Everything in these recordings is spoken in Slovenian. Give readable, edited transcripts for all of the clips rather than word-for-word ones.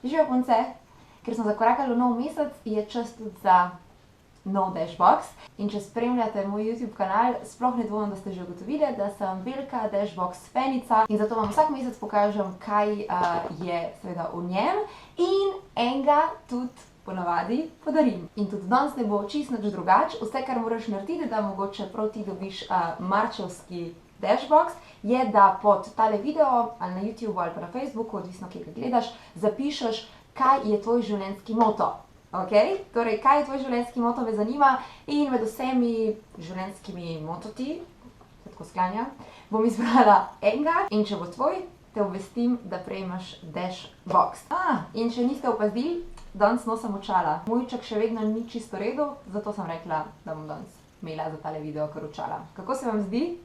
Živijo punce, ker smo zakorakali v nov mesec, je čas tudi za nov Dashbox. In če spremljate moj YouTube kanal, sploh ne dvomim, da ste že ugotovili, da sem velika Dashbox fanica in zato vam vsak mesec pokažem, kaj je seveda v njem in enega tudi ponavadi podarim. In tudi danes ne bo čisto nič drugače. Vse, kar moraš narediti, da mogoče prav ti dobiš marčevski Dashbox, je, da pod tale video ali na YouTube ali pa na Facebooku, odvisno, kje ga gledaš, zapišeš, kaj je tvoj življenjski moto. Ok? Torej, kaj je tvoj življenjski moto, me zanima in med vsemi življenjskimi mototi, tako sklanja, bom izbrala enega in če bo tvoj, te obvestim, da prejmeš Dashbox. In če niste opazili, danes nosim očala. Mojček še vedno ni čisto v redu, zato sem rekla, da bom danes imela za tale video kar očala. Kako se vam zdi?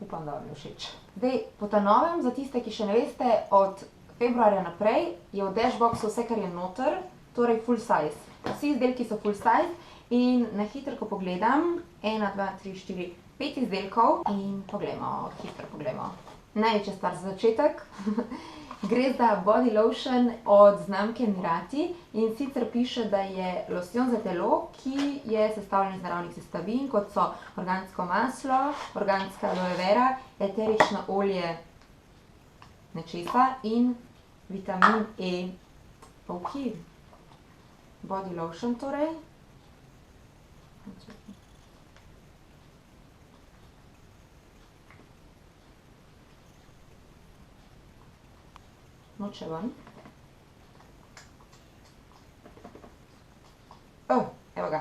Upam, da vam je všeč. Zdaj, po ta novem, za tiste, ki še ne veste, od februarja naprej je v Dashboxu vse, kar je noter, torej full size. Vsi izdelki so full size in na hitro, ko pogledam, 1, 2, 3, 4, 5 izdelkov in poglejmo, hitro poglejmo. Največja stvar za začetek. Gre za body lotion od znamke Mirati in sicer piše, da je losjon za telo, ki je sestavljen iz naravnih sestavin, kot so organsko maslo, organska aloe vera, eterično olje nečesa in vitamin E. Ok. Body lotion torej. Noče ven. Evo ga.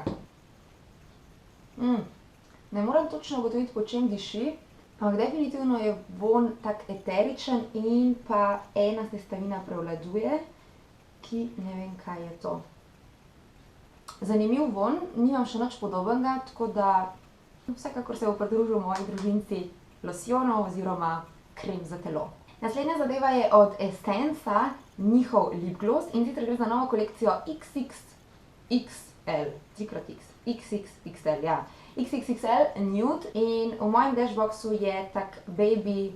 Ne moram točno ugotoviti, po čem diši, ampak definitivno je vonj tak eteričen in pa ena sestavina prevladuje, ki ne vem, kaj je to. Zanimiv vonj, nimam še nič podobnega, tako da vsekakor se bo pridružil moji družinci losjonov oziroma krem za telo. Naslednja zadeva je od Essenca, njihov lip gloss in sicer gre za novo kolekcijo XXXL, 3x, XXXL, ja. XXXL Nude in v mojem Dashboxu je tak baby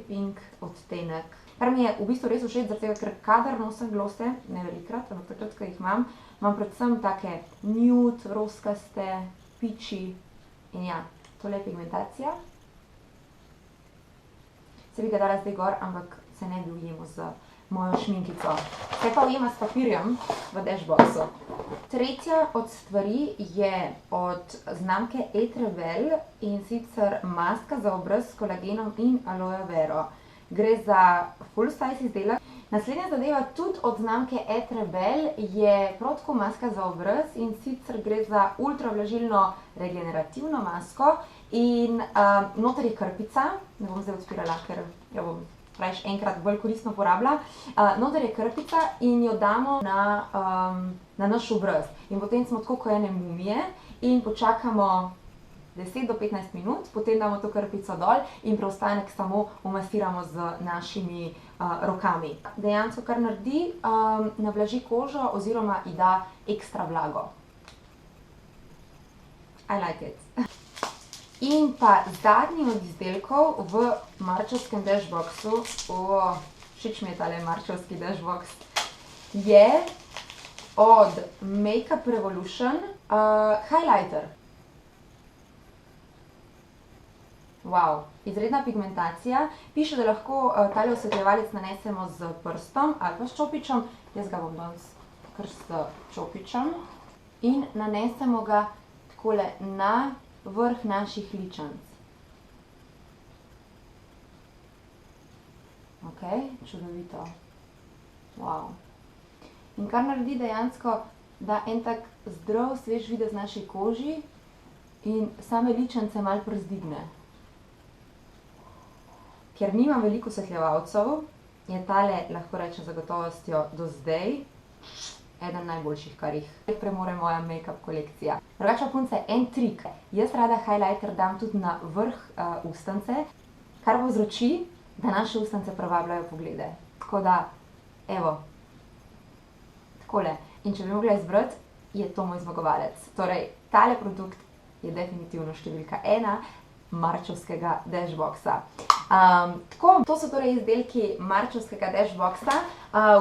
pink odtenek. Kar mi je v bistvu res všeč, zaradi tega, ker kadar nosim glose, ne velikrat, ampak takrat, ko jih imam predvsem take nude, roskaste, peachy in ja, tole je pigmentacija. Se bi ga dala zdaj gor, ampak se ne bi ujemo z mojo šminkico. Se pa ujema s papirjem v Dashboxu. Tretja od stvari je od znamke Etrebel in sicer maska za obraz s kolagenom in aloe vero. Gre za full size izdelek. Naslednja zadeva tudi od znamke Etrebel je prav tako maska za obraz in sicer gre za ultravlažilno regenerativno masko in noter je krpica, ne bom zdaj odpirala, ker jo bom rajš enkrat bolj koristno porabila. Noter je krpica in jo damo na naš obraz. In potem smo tako kot ene mumije in počakamo 10 do 15 minut, potem damo to krpico dol in preostanek samo umasiramo z našimi rokami. Dejansko kar naredi, navlaži kožo oziroma ji da ekstra vlago. I like it. In pa zadnji od izdelkov v marčevskem Dashboxu, všeč mi je tale marčevski Dashbox, je od Makeup Revolution highlighter. Wow, izredna pigmentacija. Piše, da lahko tale osvetljevalec nanesemo z prstom ali pa s čopičem. Jaz ga bom danes kar s čopičem. In nanesemo ga takole na vrh naših ličanc. Ok, čudovito. Wow. In kar naredi dejansko, da en tak zdrav, svež videz naši koži in same ličance malo privzdigne. Ker nimam veliko osvetljevalcev, je tale, lahko rečem z gotovostjo, do zdaj eden najboljših, kar jih premore moja make-up kolekcija. Drugače pa punce, en trik. Jaz rada highlighter dam tudi na vrh ustnice, kar povzroči, da naše ustnice privabljajo poglede. Tako da, evo, takole. In če bi mogla izbrati, je to moj zmagovalec. Torej, tale produkt je definitivno številka 1 marčevskega Dashboxa. Tako, to so torej izdelki Marčevskega Dashboxa.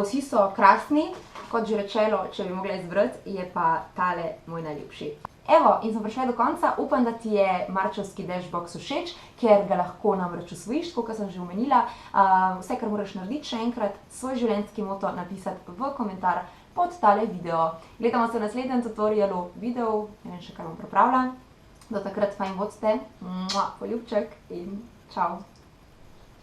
Vsi so krasni, kot že rečeno, če bi mogla izbrati, je pa tale moj najljubši. Evo, in smo prišli do konca. Upam, da ti je Marčevski Dashbox všeč, ker ga lahko namreč osvojiš, tako kot sem že omenila. Vse, kar moraš narediti, še enkrat, svoj življenjski moto napisati v komentar pod tale video. Gledamo se v naslednjem tutorialu videov, ne vem še, kaj bom pripravila. Do takrat fajn bodite, poljubček in čau!